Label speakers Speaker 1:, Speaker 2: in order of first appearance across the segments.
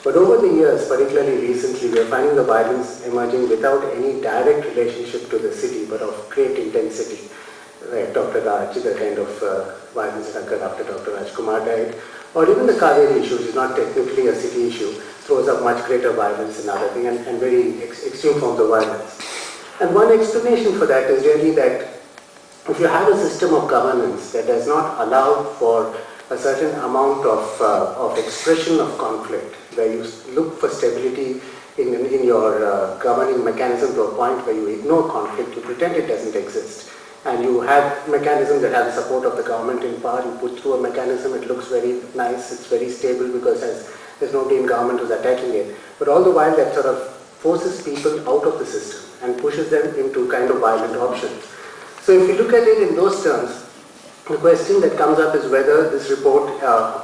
Speaker 1: But over the years, particularly recently, we are finding the violence emerging without any direct relationship to the city, but of great intensity. Like Dr. Raj, the kind of violence that occurred after Dr. Rajkumar died, or even the Kaveri issue, which is not technically a city issue, throws up much greater violence and other thing, and very extreme forms of violence. And one explanation for that is really that if you have a system of governance that does not allow for a certain amount of expression of conflict, where you look for stability in your governing mechanism to a point where you ignore conflict, you pretend it doesn't exist, and you have mechanisms that have the support of the government in power, you put through a mechanism, it looks very nice, it's very stable because there's nobody in government who's attacking it, but all the while that sort of forces people out of the system and pushes them into kind of violent options. So if you look at it in those terms, the question that comes up is whether this report,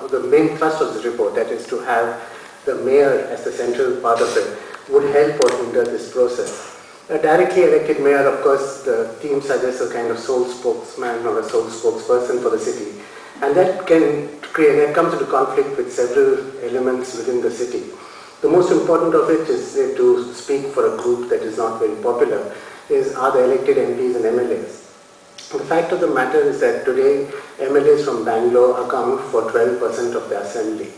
Speaker 1: the main thrust of this report, that is to have the mayor as the central part of it, would help or hinder this process. A directly elected mayor, of course, the theme suggests a kind of sole spokesman or a sole spokesperson for the city. And that comes into conflict with several elements within the city. The most important of it is to speak for a group that is not very popular, are the elected MPs and MLAs. The fact of the matter is that today MLAs from Bangalore account for 12% of the assembly.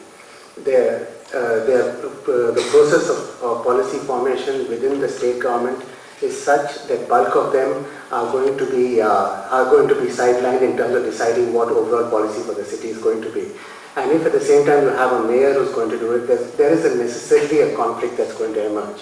Speaker 1: The process of policy formation within the state government is such that bulk of them are going to be sidelined in terms of deciding what overall policy for the city is going to be. And if at the same time you have a mayor who's going to do it, there is necessarily a conflict that's going to emerge.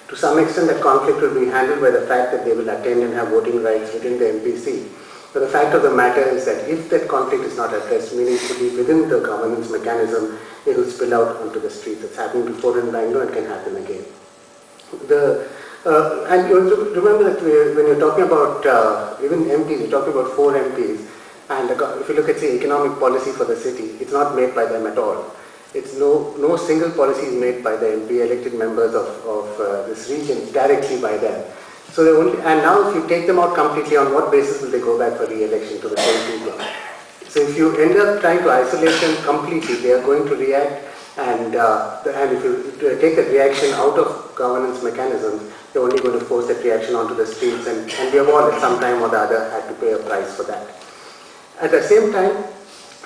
Speaker 1: To some extent, that conflict will be handled by the fact that they will attend and have voting rights within the MPC. But the fact of the matter is that if that conflict is not addressed meaningfully within the governance mechanism, it will spill out onto the streets. It's happened before in Bangalore and can happen again. And you remember that when you're talking about even MPs, you're talking about 4 MPs, and if you look at, say, economic policy for the city, it's not made by them at all. It's no single policy is made by the MP elected members of this region directly by them. So and now if you take them out completely, on what basis will they go back for re-election to the same people? So if you end up trying to isolate them completely, they are going to react, and if you take that reaction out of governance mechanisms, you're only going to force that reaction onto the streets, and we have all at some time or the other had to pay a price for that. At the same time,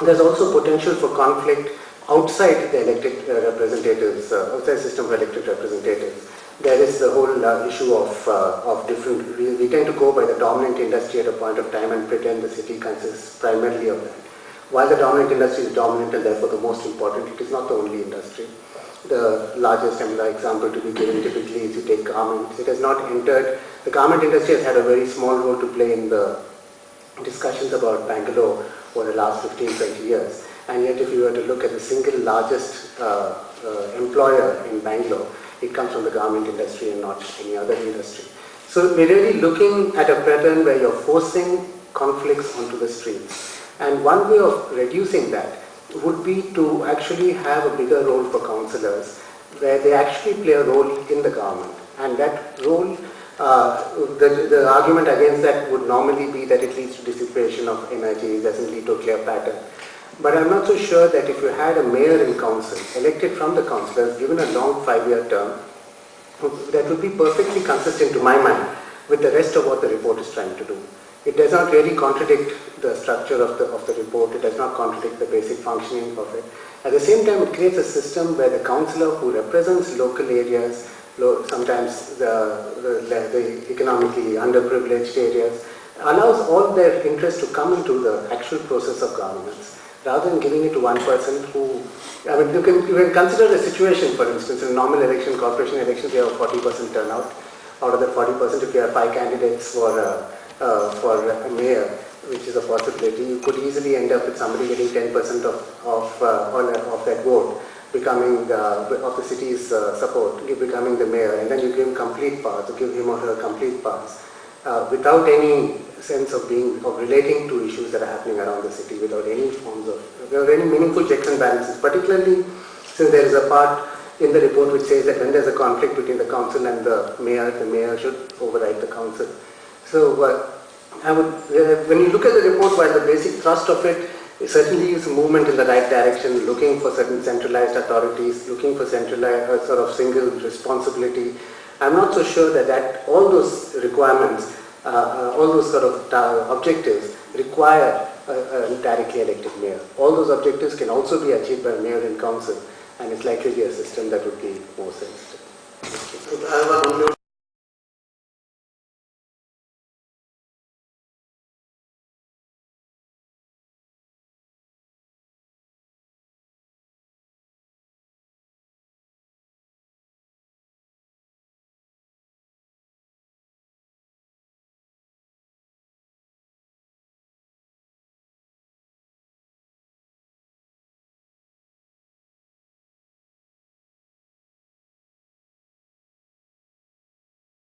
Speaker 1: there's also potential for conflict outside the elected representatives, outside system of elected representatives. There is the whole issue of different, we tend to go by the dominant industry at a point of time and pretend the city consists primarily of that. While the dominant industry is dominant and therefore the most important, it is not the only industry. The largest example to be given typically is you take garments. It has not entered, the garment industry has had a very small role to play in the discussions about Bangalore over the last 15-20 years. And yet if you were to look at the single largest employer in Bangalore, it comes from the garment industry and not any other industry. So we're really looking at a pattern where you're forcing conflicts onto the streets. And one way of reducing that would be to actually have a bigger role for councillors, where they actually play a role in the government. And that role, the argument against that would normally be that it leads to dissipation of energy, it doesn't lead to a clear pattern. But I'm not so sure that if you had a mayor in council, elected from the councillors, given a long 5-year term, that would be perfectly consistent to my mind with the rest of what the report is trying to do. It does not really contradict the structure of the report, it does not contradict the basic functioning of it. At the same time, it creates a system where the councillor who represents local areas, sometimes the economically underprivileged areas, allows all their interests to come into the actual process of governance, rather than giving it to one person who, I mean, you can consider the situation, for instance, in a normal election, corporation elections, you have a 40% turnout. Out of that 40%, if you have 5 candidates for a mayor, which is a possibility, you could easily end up with somebody getting 10% of that vote, becoming of the city's support, becoming the mayor, and then you give him complete powers, to give him or her complete powers, without any sense of relating to issues that are happening around the city, without any forms of, there are any meaningful checks and balances, particularly since there is a part in the report which says that when there's a conflict between the council and the mayor should override the council. So when you look at the report, while the basic thrust of it It certainly is a movement in the right direction, looking for certain centralized authorities, looking for centralized sort of single responsibility. I'm not so sure that all those requirements, all those sort of objectives require a directly elected mayor. All those objectives can also be achieved by mayor and council, and it's likely to be a system that would be more sensitive.
Speaker 2: I have one